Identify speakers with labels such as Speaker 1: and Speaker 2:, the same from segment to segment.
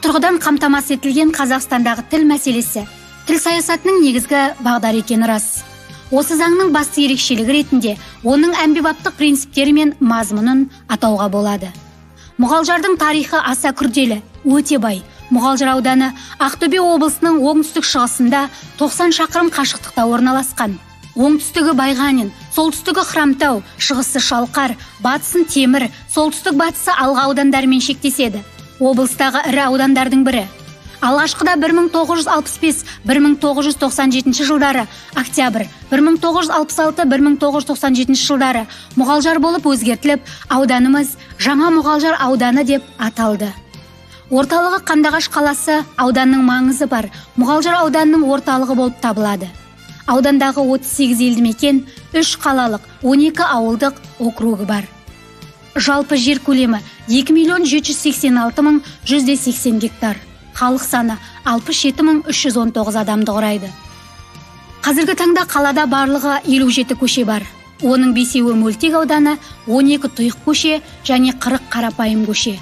Speaker 1: тұрғыдан қамтамасыз етілген Қазақстандағы тіл мәселесі тіл саясатының негізгі бағдар екені рас. Осы заңның басты ерекшелігі ретінде оның әмбебаптық принциптері мен мазмұнын атауға болады. Мұғалжардың тарихы аса күрделі, өте бай. Мұғалжар ауданы Ақтөбе облысының оңтүстік шығысында 90 шақырым қашықтықта орналасқан. Оңтүстігі Байғанин, солтүстігі Храмтау, шығысы Шалқар, батысын Темір, солтүстік батысы Алға аудандарымен шектеседі. Облыстағы ірі аудандардың бірі. Алғашқыда 1965-1997 жылдары Октябрь, 1966-1997 жылдары Мұғалжар болып өзгертіліп, ауданымыз Жаңа Мұғалжар ауданы деп аталды. Орталығы Қандыағаш қаласы ауданның маңызы бар Мұғалжар ауданының орталығы болып табылады. Аудандағы 38 елді мекен, 3 қалалық, 12 ауылдық округі бар. Жалпы жер көлемі 2.786.180 гектар. Халық саны 67.319 адамды құрайды. Қазіргі таңда қалада барлығы 57 көше бар. Оның 5-еуі мөлтек ауданы, 12 тұйық көше және 40 қарапайым көше.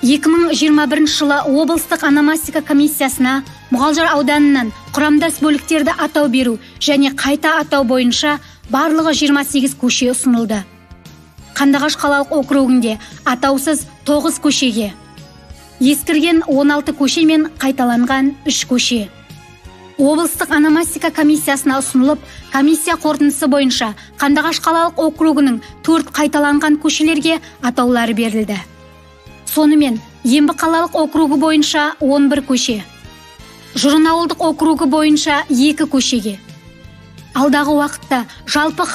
Speaker 1: 2021 жылы облыстық ономастика комиссиясына Мұғалжар ауданынан құрамдас бөліктерді атау беру және қайта атау бойынша барлығы 28 көше ұсынылды. Қандыағаш қалалық округінде атаусыз 9 көшеге, ескірген 16 көше мен қайталанған 3 көше. Облыстық ономастика комиссиясына ұсынылып, комиссия қорытындысы бойынша Қандыағаш қалалық округінің 4 қайталанған көшелерге атаулары берілді. Сонымен, Ембі қалалық округі бойынша 11 көше, Жұрын ауылдық округі бойынша 2 көшеге. Алдағы уақытта жалпы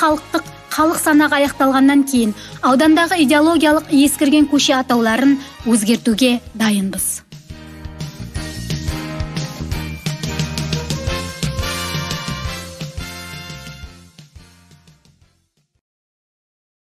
Speaker 1: халық санағы аяқталғаннан кейін аудандағы идеологиялық ескірген көше атауларын өзгертуге дайынбыз.